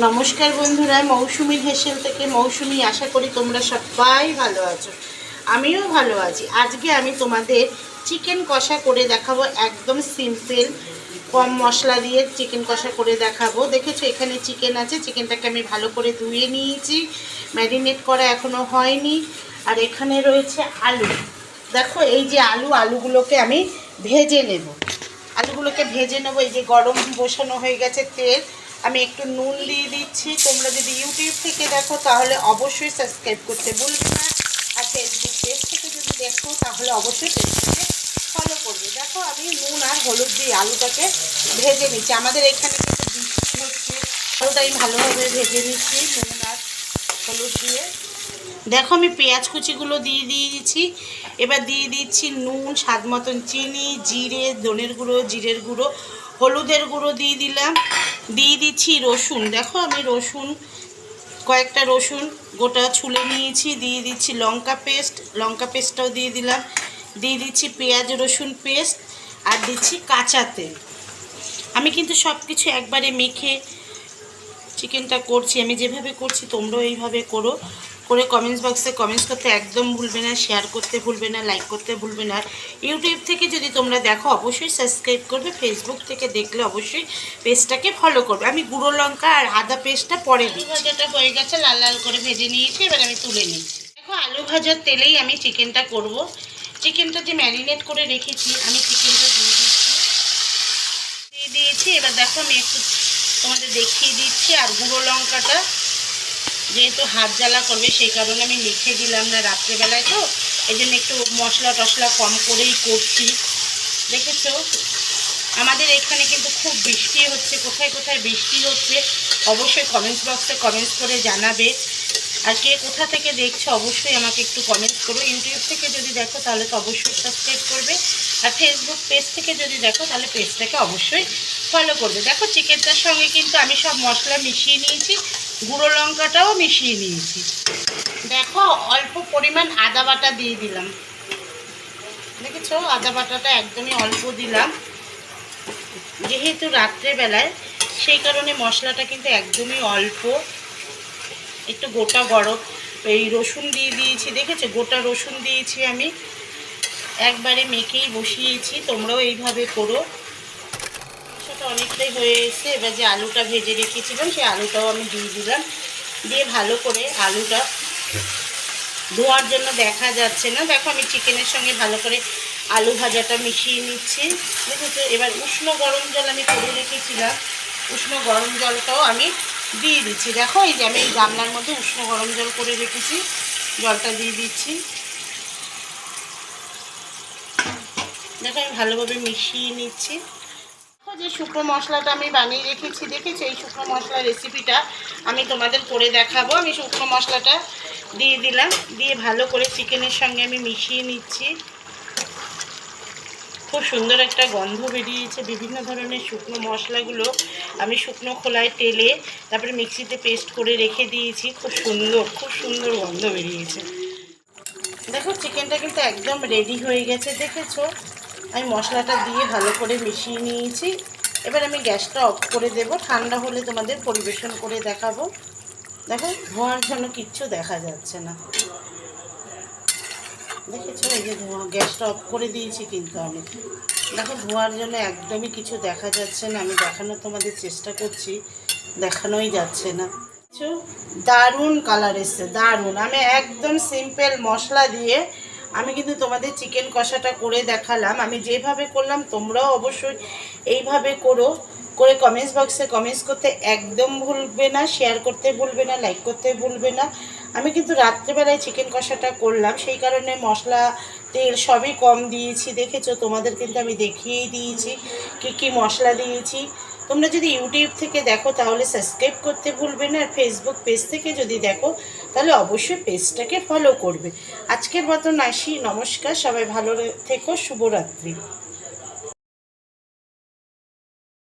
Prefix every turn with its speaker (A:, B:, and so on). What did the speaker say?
A: নমস্কার বন্ধুরা, মৌসুমীর হেসেল থেকে মৌসুমী। আশা করি তোমরা সবাই ভালো আছো, আমিও ভালো আছি। আজকে আমি তোমাদের চিকেন কষা করে দেখাবো, একদম সিম্পল কম মশলা দিয়ে চিকেন কষা করে দেখাবো। দেখেছো এখানে চিকেন আছে, চিকেনটাকে আমি ভালো করে ধুয়ে নিয়েছি, ম্যারিনেট করা এখনও হয়নি। আর এখানে রয়েছে আলু, দেখো এই যে আলুগুলোকে আমি ভেজে নেব, আলুগুলোকে ভেজে নেবো। এই যে গরম বসানো হয়ে গেছে তেল, আমি একটু নুন দিয়ে দিচ্ছি। তোমরা যদি ইউটিউব থেকে দেখো তাহলে অবশ্যই সাবস্ক্রাইব করতে ভুলবে না, আর ফেসবুক পেজ থেকে যদি দেখো তাহলে অবশ্যই পেজটাকে ফলো করবে। দেখো আমি নুন আর হলুদ দিয়ে আলুটাকে ভেজে নিচ্ছি। আমাদের এখানে কিন্তু বৃষ্টি হচ্ছে, আলুটা আমি ভালোভাবে ভেজে নিচ্ছি নুন আর হলুদ দিয়ে। দেখো আমি পেঁয়াজ কুচিগুলো দিয়ে দিয়েছি। এবার দিয়ে দিচ্ছি নুন, স্বাদ মতন চিনি, জিরে, ধনের গুঁড়ো, জিরের গুঁড়ো, হলুদের গুঁড়ো দিয়ে দিলাম। দিয়ে দিচ্ছি রসুন, দেখো আমি কয়েকটা রসুন গোটা ছুলে নিয়েছি। দিয়ে দিচ্ছি লঙ্কা পেস্টটাও দিয়ে দিলাম। দিয়ে দিচ্ছি পেঁয়াজ রসুন পেস্ট, আর দিচ্ছি কাঁচা তেল। আমি কিন্তু সব কিছু একবারে মেখে চিকেনটা করছি। আমি যেভাবে করছি তোমরাও এইভাবে করে কমেন্টস বক্সে কমেন্টস করতে একদম ভুলবে না, শেয়ার করতে ভুলবে না, লাইক করতে ভুলবে না। ইউটিউব থেকে যদি তোমরা দেখো অবশ্যই সাবস্ক্রাইব করবে, ফেসবুক থেকে দেখলে অবশ্যই পেজটাকে ফলো করবে। আমি গুঁড়ো লঙ্কা আর আদা পেস্টটা পরে দিই। ভাজাটা হয়ে গেছে, লাল লাল করে ভেজে নিয়েছি, এবার আমি তুলে নিচ্ছি। দেখো আলু ভাজার তেলেই আমি চিকেনটা করব। চিকেনটা যে ম্যারিনেট করে রেখেছি আমি চিকেনটা দিয়ে দিয়েছি। এবার দেখো আমি একটু তোমাদের দেখিয়ে দিচ্ছি। আর গুঁড়ো লঙ্কাটা যেহেতু হাত জ্বালা করবে সেই কারণে আমি লিখে দিলাম না, রাত্রেবেলায় তো এই জন্য একটু মশলা টশলা কম করেই করছি। দেখেছো আমাদের এখানে কিন্তু খুব বৃষ্টি হচ্ছে, কোথায় কোথায় বৃষ্টি হচ্ছে অবশ্যই কমেন্টস বক্সে কমেন্টস করে জানাবে। আর কে কোথা থেকে দেখছো অবশ্যই আমাকে একটু কমেন্টস করো। ইউটিউব থেকে যদি দেখো তাহলে তো অবশ্যই সাবস্ক্রাইব করবে, আর ফেসবুক পেজ থেকে যদি দেখো তাহলে পেজটাকে অবশ্যই ফলো করবে। দেখো চিকেনটার সঙ্গে কিন্তু আমি সব মশলা মিশিয়ে নিয়েছি, গুঁড়ো লঙ্কাটাও মিশিয়ে নিয়েছি। দেখো অল্প পরিমাণ আদা বাটা দিয়ে দিলাম, দেখেছো আদা বাটাটা একদমই অল্প দিলাম, যেহেতু রাত্রেবেলায় সেই কারণে মশলাটা কিন্তু একদমই অল্প। একটু গোটা গরম এই রসুন দিয়ে দিয়েছি, দেখেছো গোটা রসুন দিয়েছি আমি, একবারে মেখেই বসিয়েছি। তোমরাও এইভাবে করো। সেটা অনেকটাই হয়ে এসছে। এবার যে আলুটা ভেজে রেখেছিলাম সেই আলুটাও আমি দিয়ে দিলাম। দিয়ে ভালো করে আলুটা ধোয়ার জন্য দেখা যাচ্ছে না, দেখো আমি চিকেনের সঙ্গে ভালো করে আলু ভাজাটা মিশিয়ে নিচ্ছি। দেখেছো এবার উষ্ণ গরম জল আমি করে রেখেছিলাম, উষ্ণ গরম জলটাও আমি দিয়ে দিচ্ছি। দেখো এই যে আমি এই গামলার মধ্যে উষ্ণ গরম জল করে রেখেছি, জলটা দিয়ে দিচ্ছি। দেখো আমি ভালোভাবে মিশিয়ে নিচ্ছি। যে শুকনো মশলাটা আমি বানিয়ে রেখেছি, দেখেছি এই শুকনো মশলার রেসিপিটা আমি তোমাদের করে দেখাবো। আমি শুকনো মশলাটা দিয়ে দিলাম, দিয়ে ভালো করে চিকেনের সঙ্গে আমি মিশিয়ে নিচ্ছি। খুব সুন্দর একটা গন্ধ বেরিয়েছে। বিভিন্ন ধরনের শুকনো মশলাগুলো আমি শুকনো খোলায় তেলে তারপরে মিক্সিতে পেস্ট করে রেখে দিয়েছি। খুব সুন্দর গন্ধ বেরিয়েছে। দেখো চিকেনটা কিন্তু একদম রেডি হয়ে গেছে। দেখেছো আমি মশলাটা দিয়ে ভালো করে মিশিয়ে নিয়েছি। এবার আমি গ্যাসটা অফ করে দেব, ঠান্ডা হলে তোমাদের পরিবেশন করে দেখাবো। দেখো ধোঁয়ার জন্য কিচ্ছু দেখা যাচ্ছে না, দেখেছো এই যে গ্যাসটা অফ করে দিয়েছি কিন্তু আমি। দেখো ধোঁয়ার জন্য একদমই কিছু দেখা যাচ্ছে না। আমি দেখানোর তোমাদের চেষ্টা করছি, দেখানোই যাচ্ছে না। দারুণ কালার এসছে, দারুণ। আমি একদম সিম্পল মশলা দিয়ে আমি কিন্তু তোমাদের চিকেন কষাটা করে দেখালাম। আমি যেভাবে করলাম তোমরাও অবশ্যই এইভাবে করে কমেন্টস বক্সে কমেন্টস করতে একদম ভুলবে না, শেয়ার করতে ভুলবে না, লাইক করতে ভুলবে না। আমি কিন্তু রাত্রেবেলায় চিকেন কষাটা করলাম, সেই কারণে মশলা তেল সবই কম দিয়েছি। দেখেছো তোমাদের কিন্তু আমি দেখিয়েই দিয়েছি কী মশলা দিয়েছি। তোমরা যদি ইউটিউব থেকে দেখো তাহলে সাবস্ক্রাইব করতে ভুলবে না, আর ফেসবুক পেজ থেকে যদি দেখো তাহলে অবশ্যই পেজটাকে ফলো করবে। আজকের মতন আসি, নমস্কার, সবাই ভালো থেকো, শুভরাত্রি।